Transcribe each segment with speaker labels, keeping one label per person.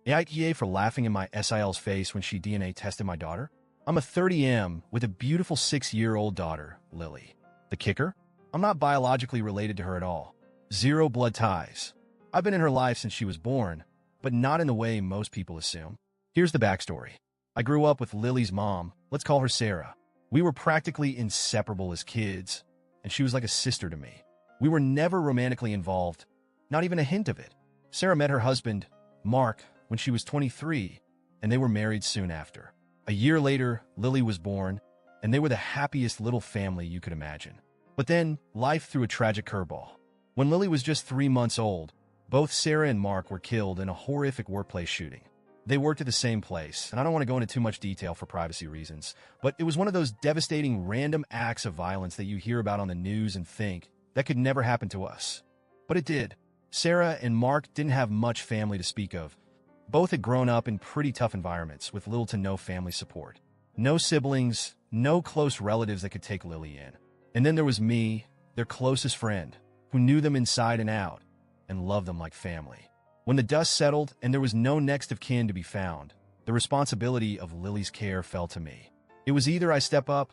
Speaker 1: AITA for laughing in my SIL's face when she DNA tested my daughter? I'm a 30M with a beautiful 6-year-old daughter, Lily. The kicker? I'm not biologically related to her at all. Zero blood ties. I've been in her life since she was born, but not in the way most people assume. Here's the backstory. I grew up with Lily's mom, let's call her Sarah. We were practically inseparable as kids, and she was like a sister to me. We were never romantically involved, not even a hint of it. Sarah met her husband, Mark, when she was 23, and they were married soon after. A year later, Lily was born, and they were the happiest little family you could imagine. But then, life threw a tragic curveball. When Lily was just 3 months old, both Sarah and Mark were killed in a horrific workplace shooting. They worked at the same place, and I don't want to go into too much detail for privacy reasons, but it was one of those devastating random acts of violence that you hear about on the news and think, that could never happen to us. But it did. Sarah and Mark didn't have much family to speak of. Both had grown up in pretty tough environments with little to no family support. No siblings, no close relatives that could take Lily in. And then there was me, their closest friend, who knew them inside and out and loved them like family. When the dust settled and there was no next of kin to be found, the responsibility of Lily's care fell to me. It was either I step up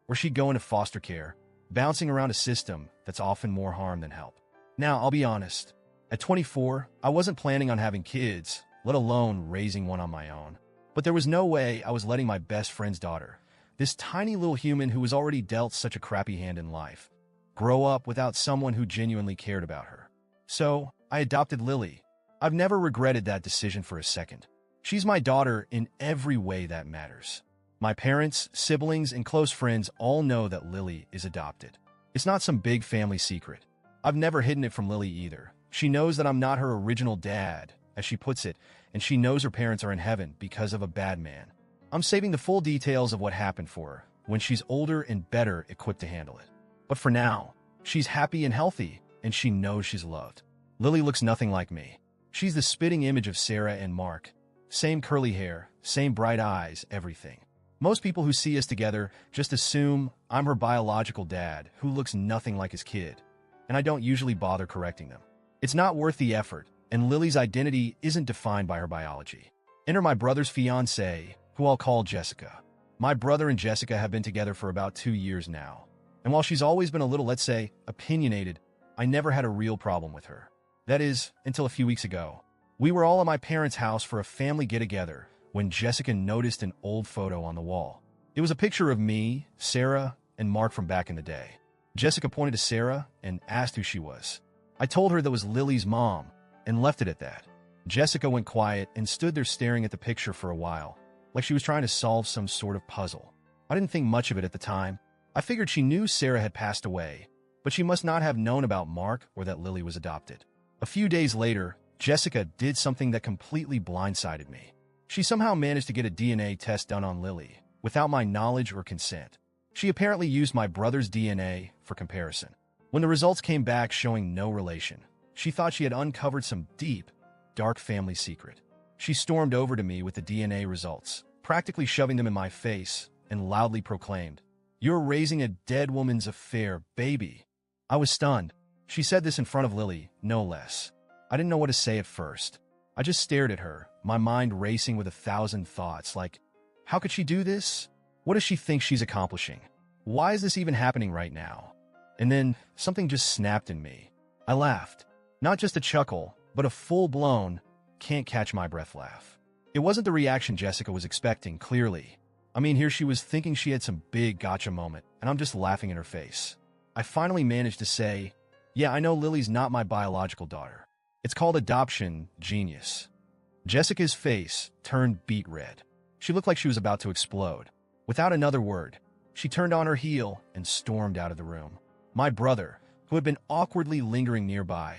Speaker 1: or she'd go into foster care, bouncing around a system that's often more harm than help. Now, I'll be honest. At 24, I wasn't planning on having kids, let alone raising one on my own. But there was no way I was letting my best friend's daughter, this tiny little human who was already dealt such a crappy hand in life, grow up without someone who genuinely cared about her. So, I adopted Lily. I've never regretted that decision for a second. She's my daughter in every way that matters. My parents, siblings, and close friends all know that Lily is adopted. It's not some big family secret. I've never hidden it from Lily either. She knows that I'm not her original dad, as she puts it, and she knows her parents are in heaven because of a bad man. I'm saving the full details of what happened for her when she's older and better equipped to handle it. But for now, she's happy and healthy, and she knows she's loved. Lily looks nothing like me. She's the spitting image of Sarah and Mark. Same curly hair, same bright eyes, everything. Most people who see us together just assume I'm her biological dad who looks nothing like his kid, and I don't usually bother correcting them. It's not worth the effort, and Lily's identity isn't defined by her biology. Enter my brother's fiancée, who I'll call Jessica. My brother and Jessica have been together for about 2 years now, and while she's always been a little, let's say, opinionated, I never had a real problem with her. That is, until a few weeks ago. We were all at my parents' house for a family get-together when Jessica noticed an old photo on the wall. It was a picture of me, Sarah, and Mark from back in the day. Jessica pointed to Sarah and asked who she was. I told her that was Lily's mom and left it at that. Jessica went quiet and stood there staring at the picture for a while, like she was trying to solve some sort of puzzle. I didn't think much of it at the time. I figured she knew Sarah had passed away, but she must not have known about Mark or that Lily was adopted. A few days later, Jessica did something that completely blindsided me. She somehow managed to get a DNA test done on Lily, without my knowledge or consent. She apparently used my brother's DNA for comparison. When the results came back showing no relation, she thought she had uncovered some deep, dark family secret. She stormed over to me with the DNA results, practically shoving them in my face, and loudly proclaimed, "You're raising a dead woman's affair, baby." I was stunned. She said this in front of Lily, no less. I didn't know what to say at first. I just stared at her, my mind racing with 1,000 thoughts, like, how could she do this? What does she think she's accomplishing? Why is this even happening right now? And then, something just snapped in me. I laughed. Not just a chuckle, but a full-blown, can't-catch-my-breath laugh. It wasn't the reaction Jessica was expecting, clearly. I mean, here she was thinking she had some big gotcha moment, and I'm just laughing in her face. I finally managed to say, "Yeah, I know Lily's not my biological daughter. It's called adoption, genius." Jessica's face turned beet red. She looked like she was about to explode. Without another word, she turned on her heel and stormed out of the room. My brother, who had been awkwardly lingering nearby,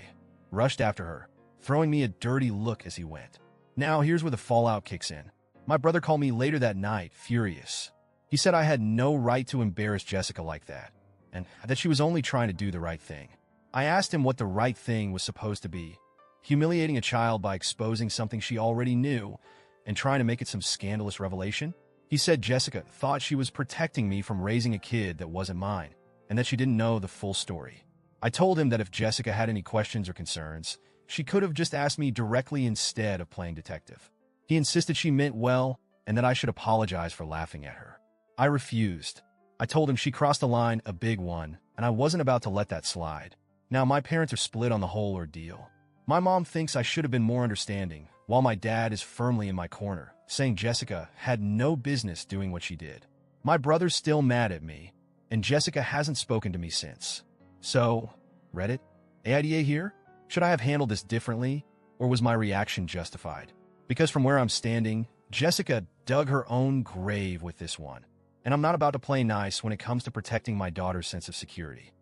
Speaker 1: rushed after her, throwing me a dirty look as he went. Now, here's where the fallout kicks in. My brother called me later that night, furious. He said I had no right to embarrass Jessica like that, and that she was only trying to do the right thing. I asked him what the right thing was supposed to be. Humiliating a child by exposing something she already knew and trying to make it some scandalous revelation? He said Jessica thought she was protecting me from raising a kid that wasn't mine, and that she didn't know the full story. I told him that if Jessica had any questions or concerns, She could have just asked me directly instead of playing detective. He insisted she meant well and that I should apologize for laughing at her. I refused. I told him she crossed a line, a big one, and I wasn't about to let that slide. Now my parents are split on the whole ordeal. My mom thinks I should have been more understanding, while my dad is firmly in my corner, saying Jessica had no business doing what she did. My brother's still mad at me, and Jessica hasn't spoken to me since. So, Reddit? AITA here? Should I have handled this differently, or was my reaction justified? Because from where I'm standing, Jessica dug her own grave with this one, and I'm not about to play nice when it comes to protecting my daughter's sense of security.